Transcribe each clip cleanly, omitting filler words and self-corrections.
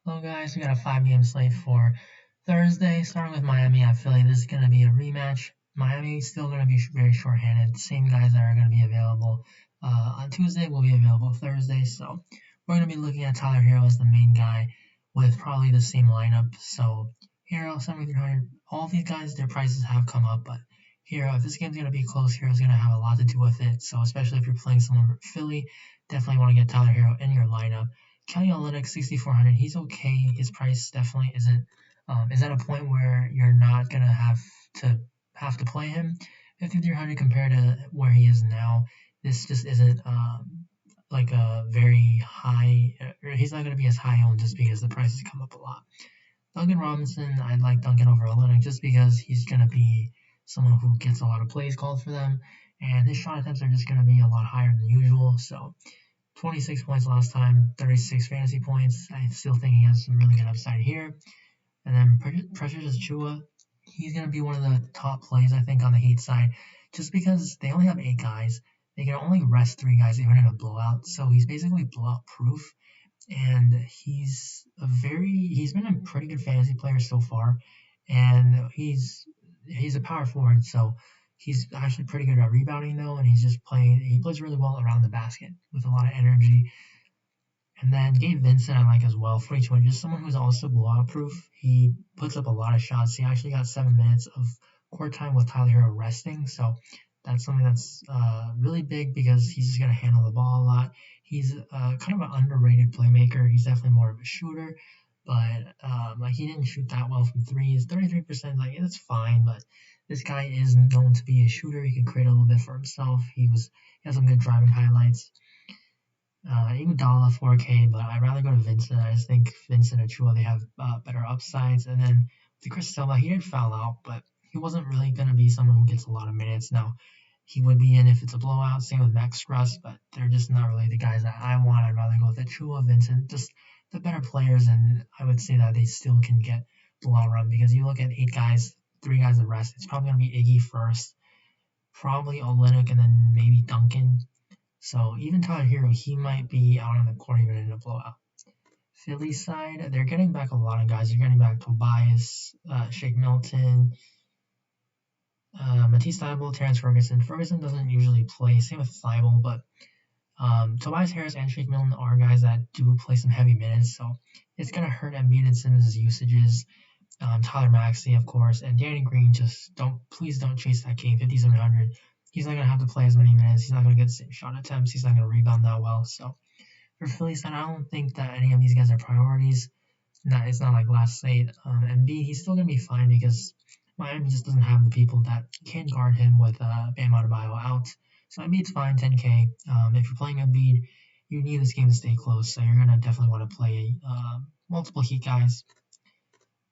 Hello guys, we got a 5-game slate for Thursday, starting with Miami at Philly. This is going to be a rematch. Miami's still going to be very short-handed. Same guys that are going to be available on Tuesday will be available Thursday. So we're going to be looking at Tyler Hero as the main guy with probably the same lineup. So Hero, 7,300. All of these guys, their prices have come up, but Hero, if this game's going to be close, Hero's going to have a lot to do with it. So especially if you're playing someone for Philly, definitely want to get Tyler Hero in your lineup. Kelly Olynyk, 6,400. He's okay. His price definitely isn't is at a point where you're not gonna have to play him. 5,300 compared to where he is now. This just isn't like a very high. He's not gonna be as high owned just because the prices come up a lot. Duncan Robinson, I'd like Duncan over Olynyk just because he's gonna be someone who gets a lot of plays called for them, and his shot attempts are just gonna be a lot higher than usual. So 26 points last time, 36 fantasy points. I still think he has some really good upside here. And then Precious Achua, he's going to be one of the top plays, I think, on the Heat side, just because they only have 8 guys. They can only rest 3 guys even in a blowout, so he's basically blowout proof. And he's been a pretty good fantasy player so far, and he's a power forward, so he's actually pretty good at rebounding though, and he plays really well around the basket with a lot of energy. And then Gabe Vincent I like as well, 42, just someone who's also blowout proof. He puts up a lot of shots. He actually got 7 minutes of court time with Tyler Hero resting, so that's something that's really big because he's just going to handle the ball a lot. He's kind of an underrated playmaker. He's definitely more of a shooter, but he didn't shoot that well from threes. 33%, that's fine, but this guy is known to be a shooter. He can create a little bit for himself. He has some good driving highlights. Iguodala 4K, but I'd rather go to Vincent. I just think Vincent and Chua, they have better upsides. And then the Chris Silva, he did foul out, but he wasn't really going to be someone who gets a lot of minutes. Now, he would be in if it's a blowout. Same with Max Struss, but they're just not really the guys that I want. I'd rather go with Chua, Vincent, just the better players, and I would say that they still can get the long run because you look at 8 guys, 3 guys at rest. It's probably going to be Iggy first, probably Olynyk, and then maybe Duncan. So even Tyler Hero, he might be out on the court even in a blowout. Philly side, they're getting back a lot of guys. They're getting back Tobias, Shake Milton, Matisse Thybulle, Terrence Ferguson. Ferguson doesn't usually play. Same with Thybulle, but Tobias Harris and Shake Milton are guys that do play some heavy minutes, so it's going to hurt Embiid and Simmons' usages. Tyler Maxey, of course, and Danny Green, please don't chase that game, 5,700. He's not going to have to play as many minutes. He's not going to get the same shot attempts. He's not going to rebound that well. So for Philly side, I don't think that any of these guys are priorities. It's not like last slate. Embiid, he's still going to be fine because Miami just doesn't have the people that can guard him with Bam Adebayo out. So Embiid's fine, 10K. If you're playing Embiid, you need this game to stay close. So you're going to definitely want to play multiple Heat guys.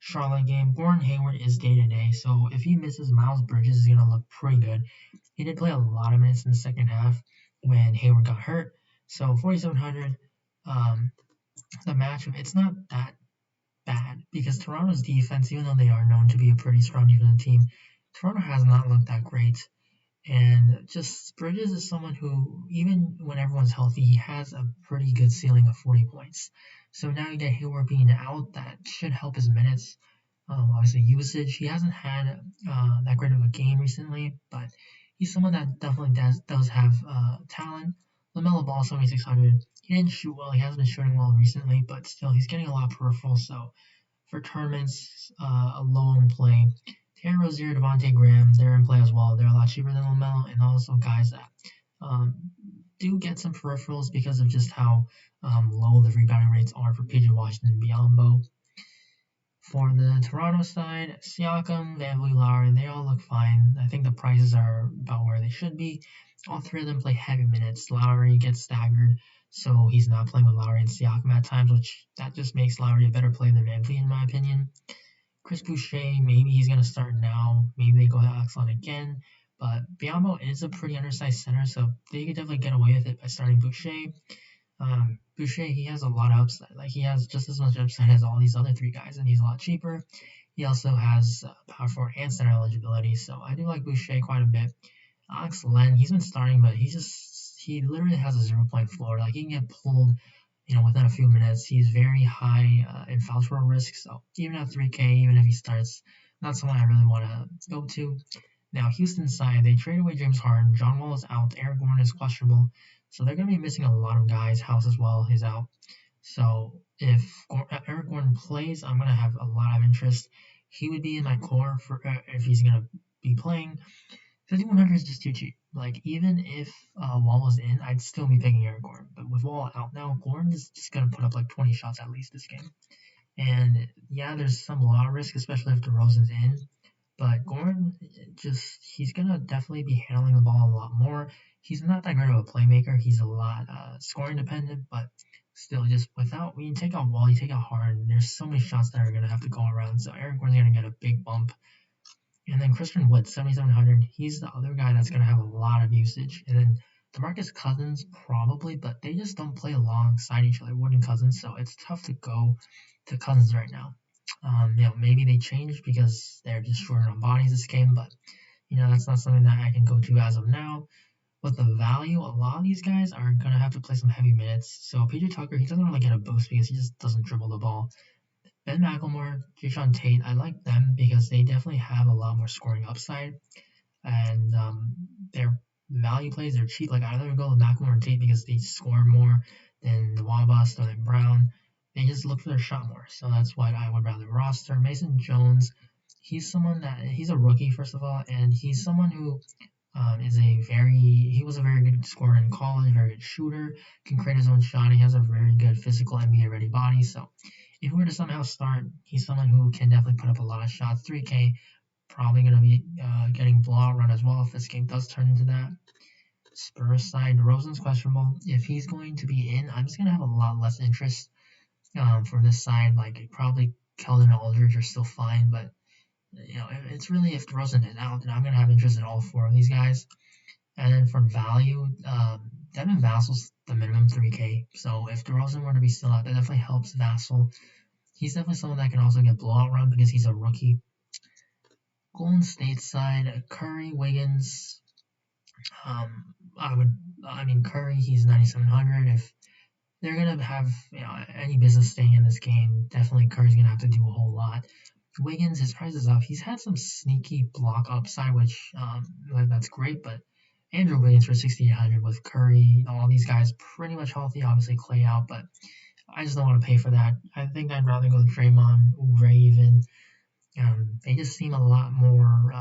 Charlotte game, Gordon Hayward is day-to-day, so if he misses, Miles Bridges is going to look pretty good. He did play a lot of minutes in the second half when Hayward got hurt, so 4,700, the matchup, it's not that bad because Toronto's defense, even though they are known to be a pretty strong defensive team, Toronto has not looked that great. And just Bridges is someone who, even when everyone's healthy, he has a pretty good ceiling of 40 points. So now you get Hayward being out, that should help his minutes. Obviously, usage. He hasn't had that great of a game recently, but he's someone that definitely does have talent. LaMelo Ball, 7,600. He didn't shoot well. He hasn't been shooting well recently, but still, he's getting a lot of peripheral. So for tournaments, a low in play. Terry Rozier, Devontae Graham, they're in play as well. They're a lot cheaper than LaMelo, and also guys that do get some peripherals because of just how low the rebounding rates are for PJ Washington and Biyombo. For the Toronto side, Siakam, VanVleet, Lowry, they all look fine. I think the prices are about where they should be. All 3 of them play heavy minutes. Lowry gets staggered, so he's not playing with Lowry and Siakam at times, which that just makes Lowry a better player than VanVleet in my opinion. Chris Boucher, maybe he's going to start now. Maybe they go to Alex Len again. But Biyombo is a pretty undersized center, so they could definitely get away with it by starting Boucher. Boucher, he has a lot of upside. He has just as much upside as all these other 3 guys, and he's a lot cheaper. He also has power forward and center eligibility, so I do like Boucher quite a bit. Alex Len, he's been starting, but he literally has a 0-point floor. He can get pulled within a few minutes. He's very high in foul trouble risk, so even at 3K, even if he starts, not someone I really want to go to. Now, Houston side, they traded away James Harden. John Wall is out. Eric Gordon is questionable. So they're going to be missing a lot of guys. House as well is out. So if Eric Gordon plays, I'm going to have a lot of interest. He would be in my core for if he's going to be playing. 5,100 is just too cheap. Like, even if Wall was in, I'd still be picking Eric Gordon. But with Wall out now, Gordon is just going to put up like 20 shots at least this game. And yeah, there's some blowout risk, especially if DeRozan's in. But Gordon, he's going to definitely be handling the ball a lot more. He's not that great of a playmaker. He's a lot scoring dependent, but still, just without, when you take out Wall, you take out Harden, there's so many shots that are going to have to go around. So Eric Gordon's going to get a big bump. And then Christian Wood, 7,700. He's the other guy that's going to have a lot of usage. And then DeMarcus Cousins, probably, but they just don't play alongside each other, Wood and Cousins. So it's tough to go to Cousins right now. Maybe they changed because they're just short on bodies this game, but that's not something that I can go to as of now. With the value, a lot of these guys are gonna have to play some heavy minutes. So PJ Tucker, he doesn't really get a boost because he just doesn't dribble the ball. Ben McLemore, Jason Tate, I like them because they definitely have a lot more scoring upside, and their value plays, they're cheap. Like, I'd rather go with McLemore and Tate because they score more than the Wabust or than Brown. They just look for their shot more, so that's why I would rather roster. Mason Jones, he's a rookie, first of all, and he's someone who he was a very good scorer in college, very good shooter, can create his own shot. He has a very good physical NBA ready body. So if we were to somehow start, he's someone who can definitely put up a lot of shots. 3K, probably going to be getting blowout run as well if this game does turn into that. Spurs side, DeRozan's questionable. If he's going to be in, I'm just going to have a lot less interest for this side. Like, probably Keldon and Aldridge are still fine, but it's really if DeRozan is out, then I'm going to have interest in all four of these guys. And then for value, Devin Vassal's the minimum 3K. So if DeRozan were to be still out, that definitely helps Vassal. He's definitely someone that can also get blowout run because he's a rookie. Golden State side, Curry, Wiggins. Curry, he's 9,700. If they're going to have any business staying in this game, definitely Curry's going to have to do a whole lot. Wiggins, his price is up. He's had some sneaky block upside, which that's great, but Andrew Wiggins for 6,800 with Curry, all these guys pretty much healthy. Obviously Clay out, but I just don't want to pay for that. I think I'd rather go with Draymond, Oubre even. They just seem a lot more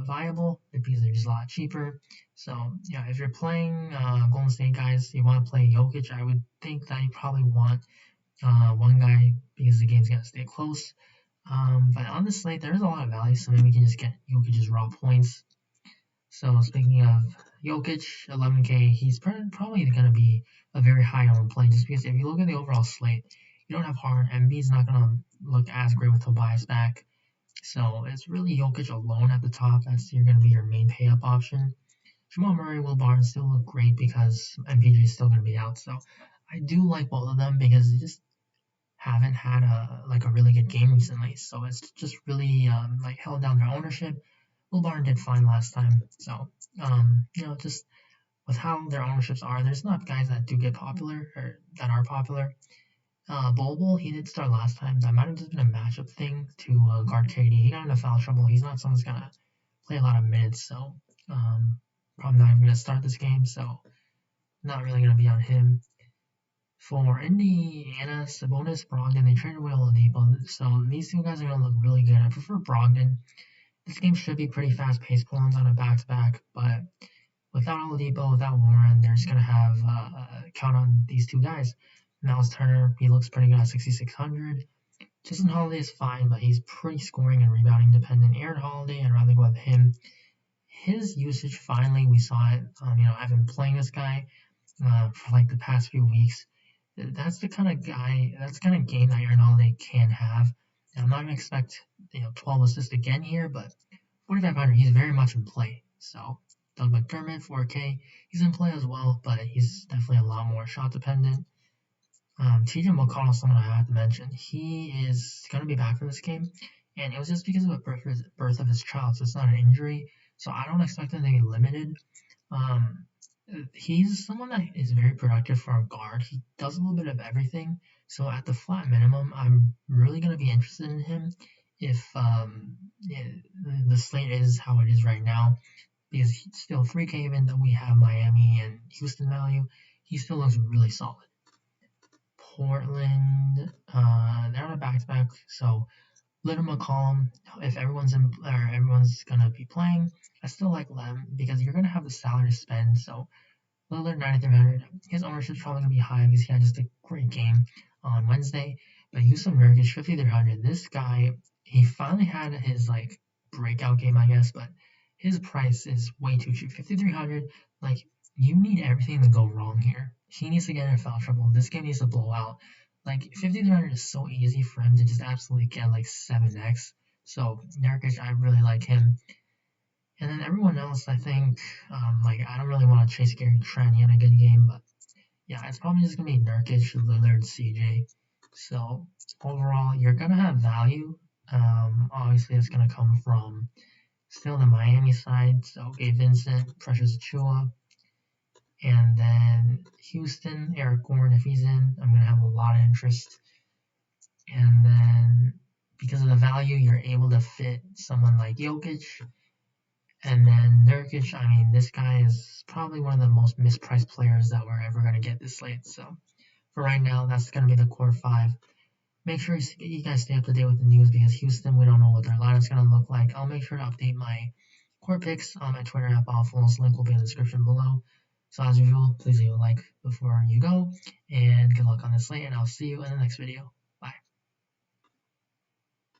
viable because they're just a lot cheaper. So if you're playing Golden State guys, you want to play Jokic, I would think that you probably want one guy because the game's gonna stay close. But on the slate, there is a lot of value, so maybe we can just get Jokic's raw points. So speaking of Jokic, 11K, he's probably going to be a very high on play just because if you look at the overall slate, you don't have Harden. Embiid's not going to look as great with Tobias back. So it's really Jokic alone at the top. That's going to be your main pay-up option. Jamal Murray, Will Barnes still look great because MPG is still going to be out. So I do like both of them because they just haven't had a really good game recently, so it's just really held down their ownership. Will Barton did fine last time, so just with how their ownerships are, there's not guys that do get popular or that are popular. Bol, he did start last time. That might have just been a matchup thing to guard KD. He got into foul trouble. He's not someone who's gonna play a lot of minutes, so probably not even gonna start this game. So not really gonna be on him. For Indiana, Sabonis, Brogdon, they traded away Oladipo, so these two guys are going to look really good. I prefer Brogdon. This game should be pretty fast-paced. Portland's on a back-to-back, but without Oladipo, without Warren, they're just going to have count on these two guys. Miles Turner, he looks pretty good at 6,600. Justin Holiday is fine, but he's pretty scoring and rebounding dependent. Aaron Holiday, I'd rather go with him. His usage, finally, we saw it. I've been playing this guy for the past few weeks. That's the kind of game that Aaron Holiday can have. And I'm not going to expect 12 assists again here, but 4,500, he's very much in play. So Doug McDermott, 4K, he's in play as well, but he's definitely a lot more shot dependent. TJ Mcconnell, someone I have to mention, he is going to be back for this game, and it was just because of the birth of his child, so it's not an injury. So I don't expect him to be limited. He's someone that is very productive for a guard. He does a little bit of everything. So at the flat minimum, I'm really going to be interested in him if yeah, the slate is how it is right now, because he's still 3K even though we have Miami and Houston value. He still looks really solid. Portland, they're on a back-to-back, so Little McConnell, if everyone's gonna be playing, I still like Lem because you're gonna have the salary to spend. So Lillard 9,300. His ownership's probably gonna be high because he had just a great game on Wednesday. But Yusuf Nurkic 5,300. This guy, he finally had his like breakout game, I guess, but his price is way too cheap. 5,300. Like you need everything to go wrong here. He needs to get in foul trouble. This game needs to blow out. Like 5,300 is so easy for him to just absolutely get like 7x. So Nurkic, I really like him. And then everyone else, I think, like I don't really want to chase Gary Trent. He had a good game, but yeah, it's probably just gonna be Nurkic, Lillard, CJ. So overall, you're gonna have value. Obviously, it's gonna come from still the Miami side. So Gabe Vincent, Precious Achua, and then Houston, Eric Gordon. If he's in, I'm gonna have a lot of interest. And then because of the value, you're able to fit someone like Jokic. And then Nurkic, I mean, this guy is probably one of the most mispriced players that we're ever going to get this late. So for right now, that's going to be the core five. Make sure you guys stay up to date with the news because Houston, we don't know what their lineup's going to look like. I'll make sure to update my core picks on my Twitter at Ballfuls. Link will be in the description below. So as usual, please leave a like before you go. And good luck on this slate, and I'll see you in the next video.